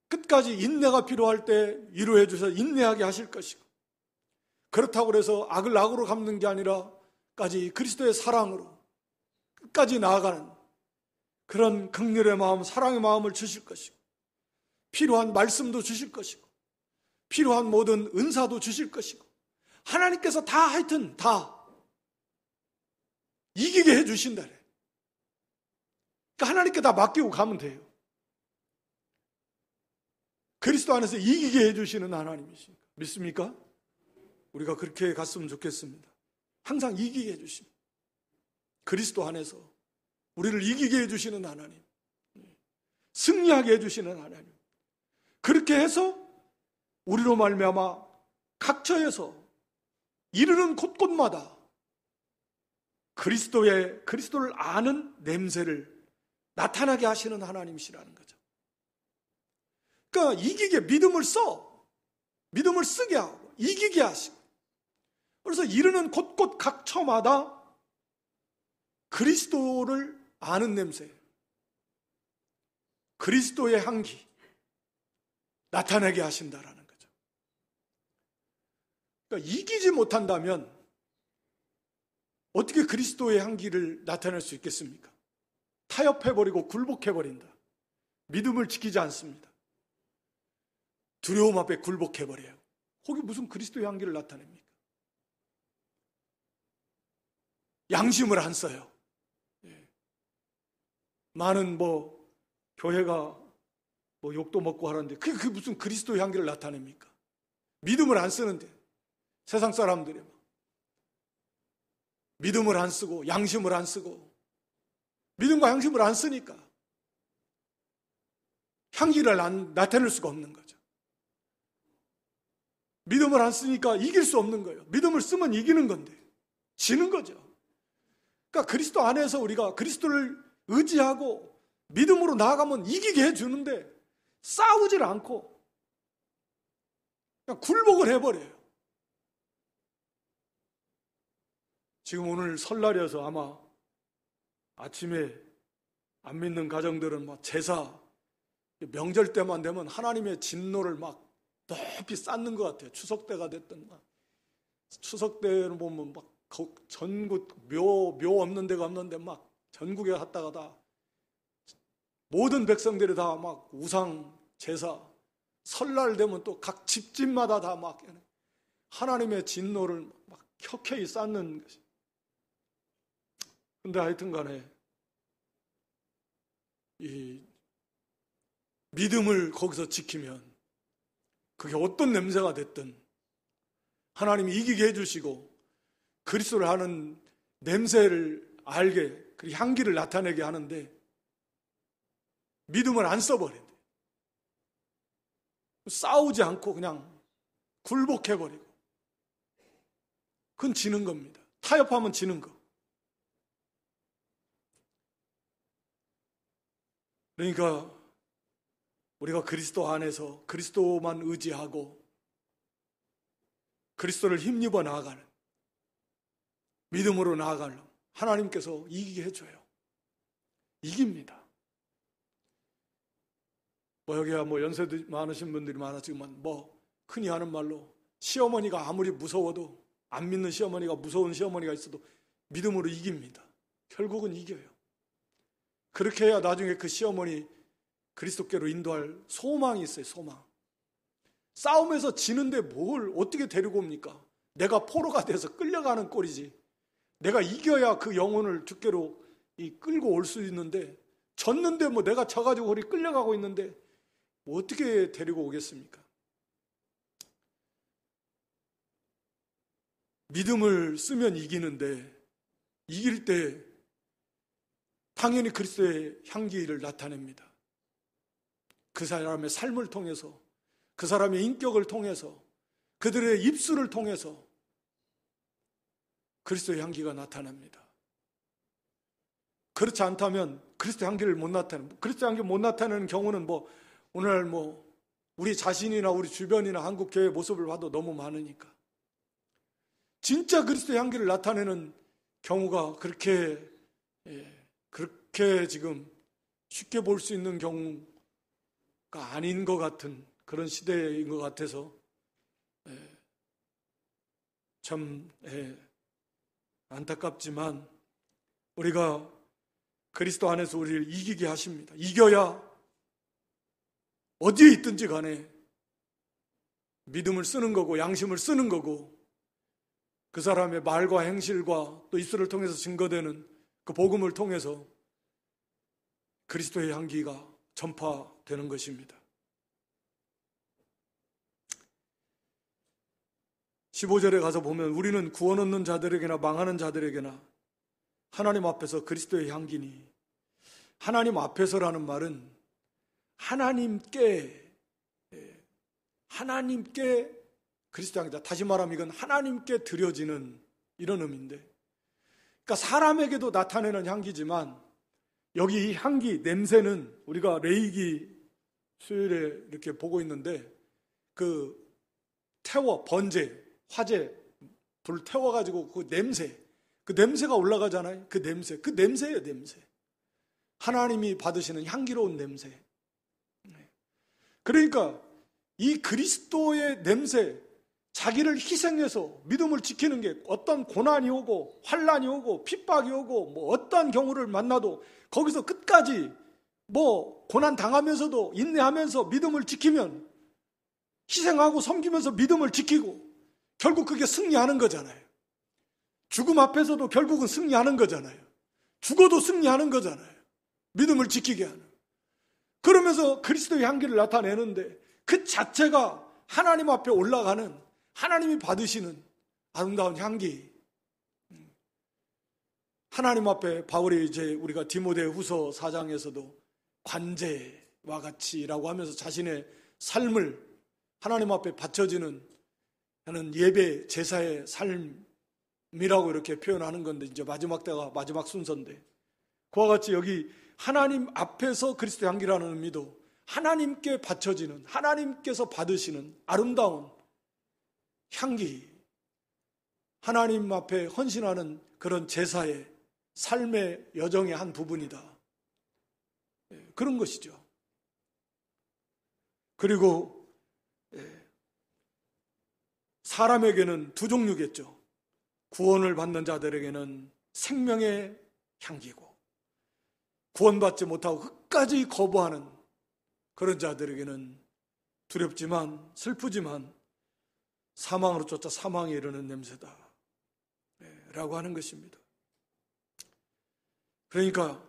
끝까지 인내가 필요할 때 위로해 주셔서 인내하게 하실 것이고 그렇다고 해서 악을 악으로 갚는 게 아니라 까지 그리스도의 사랑으로 끝까지 나아가는 그런 긍휼의 마음, 사랑의 마음을 주실 것이고 필요한 말씀도 주실 것이고 필요한 모든 은사도 주실 것이고 하나님께서 다 하여튼 다 이기게 해주신다. 그러니까 하나님께 다 맡기고 가면 돼요. 그리스도 안에서 이기게 해주시는 하나님이십니까? 믿습니까? 우리가 그렇게 갔으면 좋겠습니다. 항상 이기게 해주십니다. 그리스도 안에서 우리를 이기게 해주시는 하나님, 승리하게 해주시는 하나님. 그렇게 해서 우리로 말미암아 각처에서 이르는 곳곳마다 그리스도를 아는 냄새를 나타나게 하시는 하나님이시라는 거죠. 그러니까 이기게 믿음을 쓰게 하고 이기게 하시고 그래서 이르는 곳곳 각처마다 그리스도를 아는 냄새, 그리스도의 향기 나타내게 하신다라는 거죠. 그러니까 이기지 못한다면 어떻게 그리스도의 향기를 나타낼 수 있겠습니까? 타협해버리고 굴복해버린다. 믿음을 지키지 않습니다. 두려움 앞에 굴복해버려요. 거기 무슨 그리스도의 향기를 나타냅니까? 양심을 안 써요. 많은 교회가 욕도 먹고 하는데 그게 무슨 그리스도의 향기를 나타냅니까? 믿음을 안 쓰는데 세상 사람들이 믿음을 안 쓰고 양심을 안 쓰고 믿음과 양심을 안 쓰니까 향기를 나타낼 수가 없는 거죠. 믿음을 안 쓰니까 이길 수 없는 거예요. 믿음을 쓰면 이기는 건데 지는 거죠. 그러니까 그리스도 안에서 우리가 그리스도를 의지하고 믿음으로 나아가면 이기게 해주는데 싸우질 않고 그냥 굴복을 해버려요. 지금 오늘 설날이어서 아마 아침에 안 믿는 가정들은 제사 명절 때만 되면 하나님의 진노를 높이 쌓는 것 같아요. 추석 때가 됐든 추석 때는 보면 전국 묘 없는 데가 없는데 전국에 갔다가 다 모든 백성들이 다 우상 제사 설날 되면 또 각 집집마다 다 하나님의 진노를 켜켜이 쌓는 것이. 근데 하여튼 간에 이 믿음을 거기서 지키면 그게 어떤 냄새가 됐든 하나님이 이기게 해주시고 그리스도를 아는 냄새를 알게 그 향기를 나타내게 하는데 믿음을 안 써버린대. 싸우지 않고 그냥 굴복해버리고 그건 지는 겁니다. 타협하면 지는 거. 그러니까 우리가 그리스도 안에서 그리스도만 의지하고 그리스도를 힘입어 나아가는 믿음으로 나아가는 하나님께서 이기게 해줘요. 이깁니다. 여기야 연세도 많으신 분들이 많았지만 흔히 하는 말로 시어머니가 아무리 무서워도 안 믿는 시어머니가 무서운 시어머니가 있어도 믿음으로 이깁니다. 결국은 이겨요. 그렇게 해야 나중에 그 시어머니 그리스도께로 인도할 소망이 있어요. 소망. 싸움에서 지는데 뭘 어떻게 데리고 옵니까? 내가 포로가 돼서 끌려가는 꼴이지. 내가 이겨야 그 영혼을 주께로 끌고 올 수 있는데, 졌는데 뭐 내가 져가지고 우리 끌려가고 있는데 뭐 어떻게 데리고 오겠습니까? 믿음을 쓰면 이기는데, 이길 때 당연히 그리스도의 향기를 나타냅니다. 그 사람의 삶을 통해서, 그 사람의 인격을 통해서, 그들의 입술을 통해서 그리스도의 향기가 나타납니다. 그렇지 않다면 그리스도의 향기를 못 나타내는, 그리스도의 향기를 못 나타내는 경우는 오늘날 우리 자신이나 우리 주변이나 한국 교회 모습을 봐도 너무 많으니까. 진짜 그리스도의 향기를 나타내는 경우가 그렇게 지금 쉽게 볼 수 있는 경우가 아닌 것 같은 그런 시대인 것 같아서 참 안타깝지만, 우리가 그리스도 안에서 우리를 이기게 하십니다. 이겨야 어디에 있든지 간에 믿음을 쓰는 거고 양심을 쓰는 거고, 그 사람의 말과 행실과 또 입술을 통해서 증거되는 그 복음을 통해서 그리스도의 향기가 전파되는 것입니다. 15절에 가서 보면, 우리는 구원 얻는 자들에게나 망하는 자들에게나 하나님 앞에서 그리스도의 향기니. 하나님 앞에서라는 말은 하나님께 그리스도 향기다. 다시 말하면 이건 하나님께 드려지는 이런 의미인데, 그러니까 사람에게도 나타내는 향기지만, 여기 이 향기, 냄새는 우리가 레이기 수요일에 이렇게 보고 있는데, 그 번제, 화재, 불 태워가지고 그 냄새가 올라가잖아요. 그 냄새예요, 냄새. 하나님이 받으시는 향기로운 냄새. 그러니까 이 그리스도의 냄새, 자기를 희생해서 믿음을 지키는 게, 어떤 고난이 오고 환난이 오고 핍박이 오고 어떤 경우를 만나도 거기서 끝까지 고난 당하면서도 인내하면서 믿음을 지키면, 희생하고 섬기면서 믿음을 지키고 결국 그게 승리하는 거잖아요. 죽음 앞에서도 결국은 승리하는 거잖아요. 죽어도 승리하는 거잖아요. 믿음을 지키게 하는. 그러면서 그리스도의 향기를 나타내는데, 그 자체가 하나님 앞에 올라가는, 하나님이 받으시는 아름다운 향기. 하나님 앞에 바울이 이제 우리가 디모데후서 4장에서도 관제와 같이라고 하면서 자신의 삶을 하나님 앞에 바쳐지는 하는 예배 제사의 삶이라고 이렇게 표현하는 건데, 이제 마지막 때가 마지막 순서인데, 그와 같이 여기 하나님 앞에서 그리스도의 향기라는 의미도 하나님께 바쳐지는, 하나님께서 받으시는 아름다운 향기, 하나님 앞에 헌신하는 그런 제사의 삶의 여정의 한 부분이다. 그런 것이죠. 그리고 사람에게는 두 종류겠죠. 구원을 받는 자들에게는 생명의 향기고, 구원받지 못하고 끝까지 거부하는 그런 자들에게는 두렵지만 슬프지만 사망으로 쫓아 사망에 이르는 냄새다 라고 하는 것입니다. 그러니까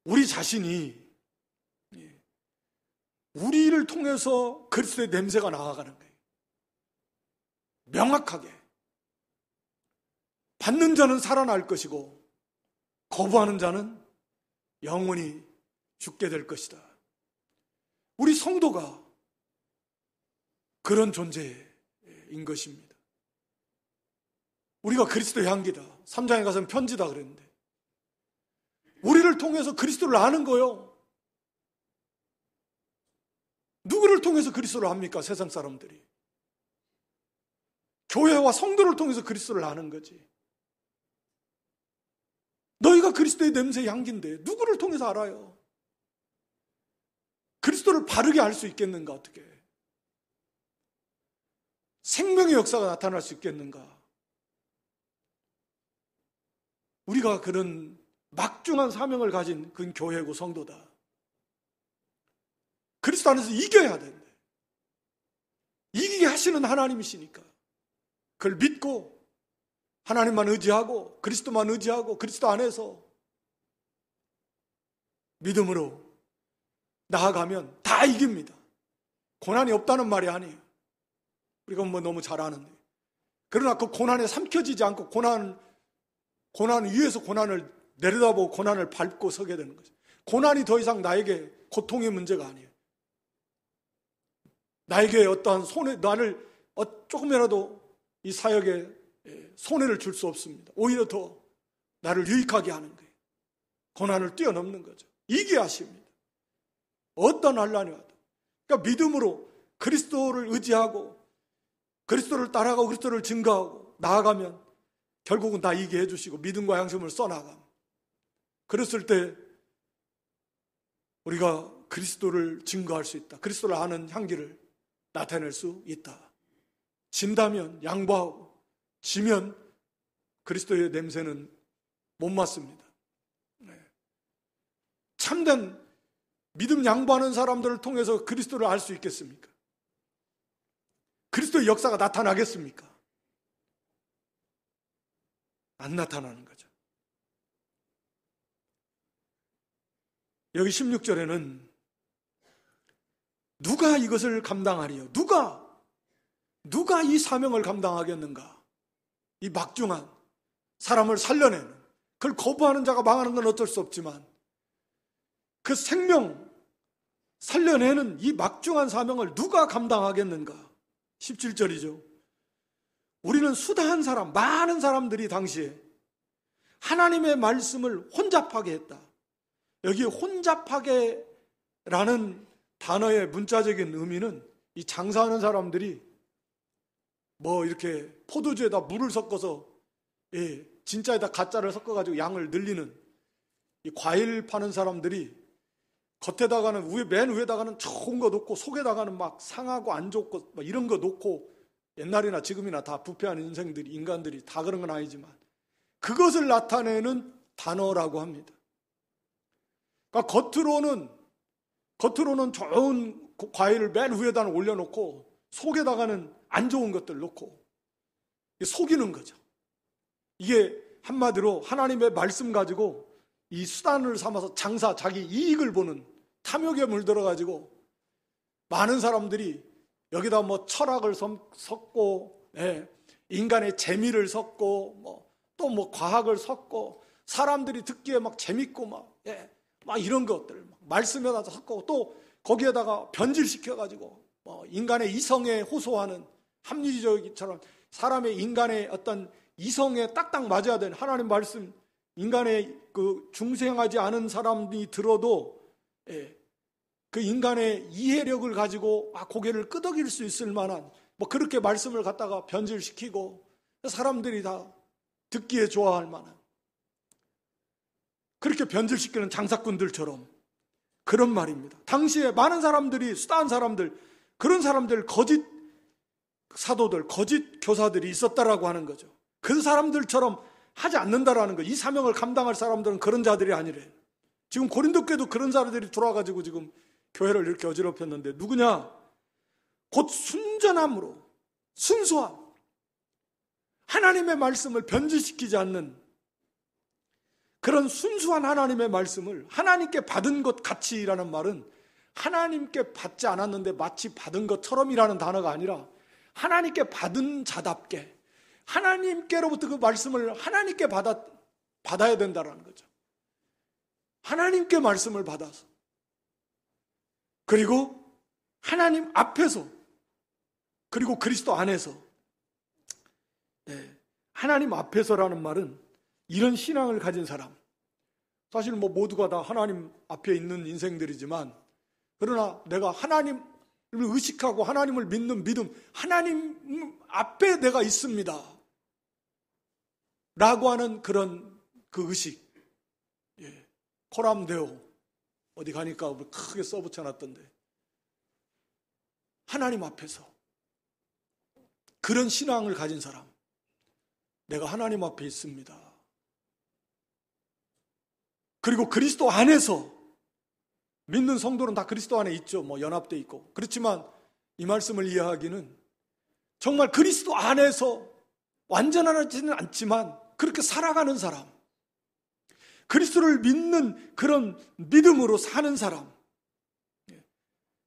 우리 자신이 우리를 통해서 그리스도의 냄새가 나아가는 거예요. 명확하게 받는 자는 살아날 것이고 거부하는 자는 영원히 죽게 될 것이다. 우리 성도가 그런 존재인 것입니다. 우리가 그리스도의 향기다. 3장에 가서는 편지다 그랬는데, 우리를 통해서 그리스도를 아는 거요. 누구를 통해서 그리스도를 압니까? 세상 사람들이. 교회와 성도를 통해서 그리스도를 아는 거지. 너희가 그리스도의 냄새의 향기인데 누구를 통해서 알아요? 그리스도를 바르게 알 수 있겠는가? 어떻게? 생명의 역사가 나타날 수 있겠는가? 우리가 그런 막중한 사명을 가진 그 교회고 성도다. 그리스도 안에서 이겨야 된다. 이기게 하시는 하나님이시니까 그걸 믿고 하나님만 의지하고 그리스도만 의지하고 그리스도 안에서 믿음으로 나아가면 다 이깁니다. 고난이 없다는 말이 아니에요. 우리가 뭐 너무 잘 아는데. 그러나 그 고난에 삼켜지지 않고 고난 위에서 고난을 내려다보고 고난을 밟고 서게 되는 거죠. 고난이 더 이상 나에게 고통의 문제가 아니에요. 나에게 어떠한 나를 조금이라도 이 사역에 손해를 줄 수 없습니다. 오히려 더 나를 유익하게 하는 거예요. 고난을 뛰어넘는 거죠. 이기게 하십니다. 어떤 환난이 와도. 그러니까 믿음으로 그리스도를 의지하고 그리스도를 따라가고 그리스도를 증거하고 나아가면 결국은 다 이기게 해주시고 믿음과 양심을 써나갑니다. 그랬을 때 우리가 그리스도를 증거할 수 있다. 그리스도를 아는 향기를 나타낼 수 있다. 진다면 양보하고 지면 그리스도의 냄새는 못 맡습니다. 참된 믿음 양보하는 사람들을 통해서 그리스도를 알 수 있겠습니까? 그리스도의 역사가 나타나겠습니까? 안 나타나는 거죠. 여기 16절에는 누가 이것을 감당하리요? 누가 이 사명을 감당하겠는가? 이 막중한 사람을 살려내는, 그걸 거부하는 자가 망하는 건 어쩔 수 없지만 그 생명 살려내는 이 막중한 사명을 누가 감당하겠는가? 17절이죠. 우리는 수다한 사람, 많은 사람들이 당시에 하나님의 말씀을 혼잡하게 했다. 여기 혼잡하게라는 단어의 문자적인 의미는 이 장사하는 사람들이 뭐 이렇게 포도주에다 물을 섞어서 진짜에다 가짜를 섞어가지고 양을 늘리는 이 과일 파는 사람들이 겉에다가는 맨 위에다가는 좋은 거 놓고 속에다가는 막 상하고 안 좋고 막 이런 거 놓고 옛날이나 지금이나 다 부패한 인간들이 다 그런 건 아니지만 그것을 나타내는 단어라고 합니다. 그러니까 겉으로는 좋은 과일을 맨 위에다 올려놓고 속에다가는 안 좋은 것들 놓고 속이는 거죠. 이게 한마디로 하나님의 말씀 가지고 이 수단을 삼아서 자기 이익을 보는 탐욕에 물들어가지고 많은 사람들이 여기다 뭐 철학을 섞고 인간의 재미를 섞고 또 뭐 과학을 섞고 사람들이 듣기에 막 재밌고 막 이런 것들 말씀에다 섞고 또 거기에다가 변질시켜가지고 인간의 이성에 호소하는 합리적이처럼 사람의 인간의 어떤 이성에 딱딱 맞아야 되는 하나님 말씀 인간의 그 중생하지 않은 사람이 들어도 그 인간의 이해력을 가지고 고개를 끄덕일 수 있을 만한 그렇게 말씀을 갖다가 변질시키고 사람들이 다 듣기에 좋아할 만한 그렇게 변질시키는 장사꾼들처럼 그런 말입니다. 당시에 많은 사람들이 수다한 사람들 그런 사람들 거짓 사도들 거짓 교사들이 있었다라고 하는 거죠. 그 사람들처럼 하지 않는다라는 거. 이 사명을 감당할 사람들은 그런 자들이 아니래. 지금 고린도 교회도 그런 자들이 들어와가지고 지금 교회를 이렇게 어지럽혔는데 누구냐? 곧 순전함으로 순수한 하나님의 말씀을 변질시키지 않는 그런 순수한 하나님의 말씀을 하나님께 받은 것 같이라는 말은 하나님께 받지 않았는데 마치 받은 것처럼이라는 단어가 아니라 하나님께 받은 자답게 하나님께로부터 그 말씀을 하나님께 받아야 된다는 거죠. 하나님께 말씀을 받아서 그리고 하나님 앞에서 그리고 그리스도 안에서 하나님 앞에서라는 말은 이런 신앙을 가진 사람 사실 모두가 다 하나님 앞에 있는 인생들이지만 그러나 내가 하나님을 의식하고 하나님을 믿는 믿음 하나님 앞에 내가 있습니다 라고 하는 그런 그 의식 코람데오 어디 가니까 크게 써붙여놨던데 하나님 앞에서 그런 신앙을 가진 사람 내가 하나님 앞에 있습니다 그리고 그리스도 안에서 믿는 성도는 다 그리스도 안에 있죠. 연합되어 있고. 그렇지만 이 말씀을 이해하기는 정말 그리스도 안에서 완전하지는 않지만 그렇게 살아가는 사람, 그리스도를 믿는 그런 믿음으로 사는 사람,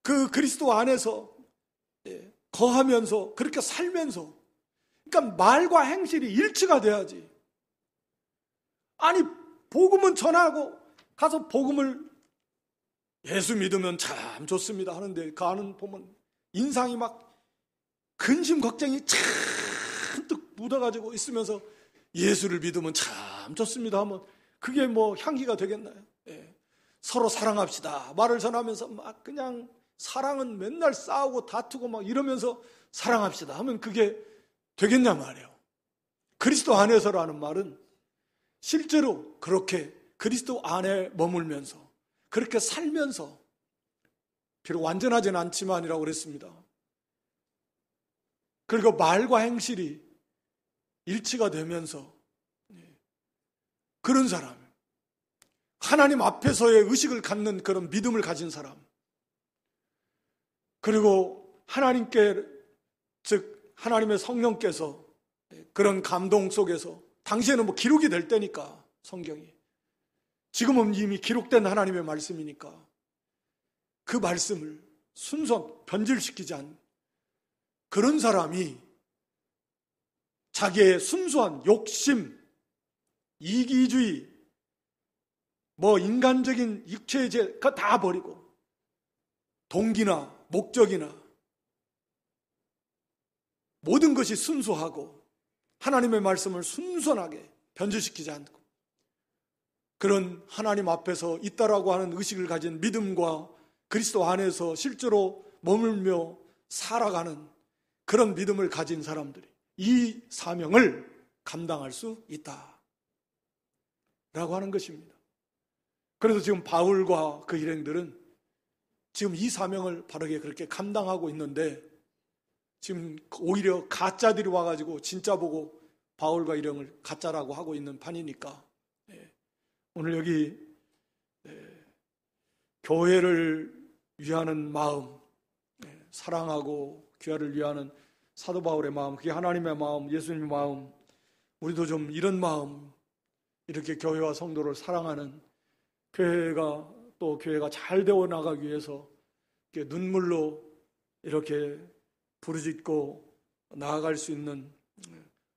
그 그리스도 안에서 거하면서 그렇게 살면서, 그러니까 말과 행실이 일치가 돼야지. 아니, 복음은 전하고 가서 복음을 예수 믿으면 참 좋습니다 하는데 그 안은 보면 인상이 막 근심 걱정이 잔뜩 묻어가지고 있으면서 예수를 믿으면 참 좋습니다 하면 그게 향기가 되겠나요? 서로 사랑합시다 말을 전하면서 막 그냥 사랑은 맨날 싸우고 다투고 막 이러면서 사랑합시다 하면 그게 되겠냐 말이에요. 그리스도 안에서라는 말은 실제로 그렇게 그리스도 안에 머물면서 그렇게 살면서, 비록 완전하진 않지만이라고 그랬습니다. 그리고 말과 행실이 일치가 되면서 그런 사람, 하나님 앞에서의 의식을 갖는 그런 믿음을 가진 사람, 그리고 하나님께, 즉 하나님의 성령께서 그런 감동 속에서, 당시에는 기록이 될 때니까 성경이, 지금은 이미 기록된 하나님의 말씀이니까 그 말씀을 순수한 변질시키지 않은 그런 사람이 자기의 순수한 욕심, 이기주의, 인간적인 육체의 죄 그거 다 버리고 동기나 목적이나 모든 것이 순수하고 하나님의 말씀을 순수하게 변질시키지 않고 그런 하나님 앞에서 있다라고 하는 의식을 가진 믿음과 그리스도 안에서 실제로 머물며 살아가는 그런 믿음을 가진 사람들이 이 사명을 감당할 수 있다 라고 하는 것입니다. 그래서 지금 바울과 그 일행들은 지금 이 사명을 바르게 그렇게 감당하고 있는데, 지금 오히려 가짜들이 와가지고 진짜 보고 바울과 일행을 가짜라고 하고 있는 판이니까, 오늘 여기 교회를 위하는 마음, 사랑하고 교회를 위하는 사도 바울의 마음, 그게 하나님의 마음, 예수님의 마음, 우리도 좀 이런 마음, 이렇게 교회와 성도를 사랑하는, 교회가 또 교회가 잘 되어 나가기 위해서 이렇게 눈물로 이렇게 부르짖고 나아갈 수 있는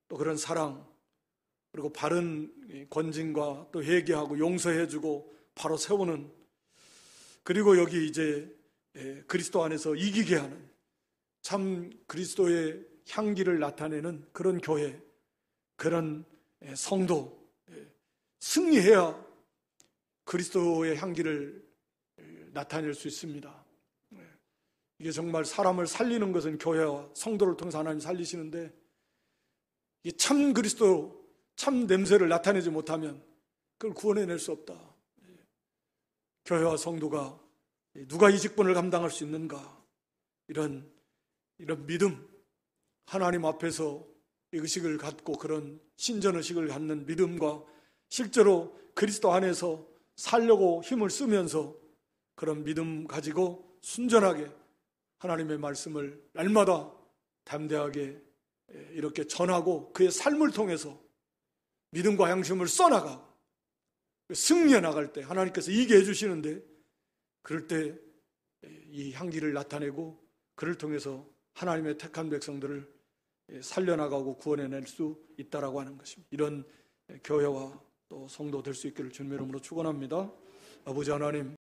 또 그런 사랑, 그리고 바른 권징과 또 회개하고 용서해주고 바로 세우는, 그리고 여기 이제 그리스도 안에서 이기게 하는 참 그리스도의 향기를 나타내는 그런 교회, 그런 성도, 승리해야 그리스도의 향기를 나타낼 수 있습니다. 이게 정말 사람을 살리는 것은 교회와 성도를 통해서 하나님 살리시는데, 이 참 그리스도, 참 냄새를 나타내지 못하면 그걸 구원해낼 수 없다. 교회와 성도가 누가 이 직분을 감당할 수 있는가, 이런 믿음, 하나님 앞에서 의식을 갖고 그런 신전의식을 갖는 믿음과 실제로 그리스도 안에서 살려고 힘을 쓰면서 그런 믿음 가지고 순전하게 하나님의 말씀을 날마다 담대하게 이렇게 전하고 그의 삶을 통해서 믿음과 양심을 써나가고 승리해 나갈 때 하나님께서 이기게 해주시는데, 그럴 때 이 향기를 나타내고 그를 통해서 하나님의 택한 백성들을 살려나가고 구원해낼 수 있다라고 하는 것입니다. 이런 교회와 또 성도 될 수 있기를 주님의 이름으로 축원합니다. 아버지 하나님,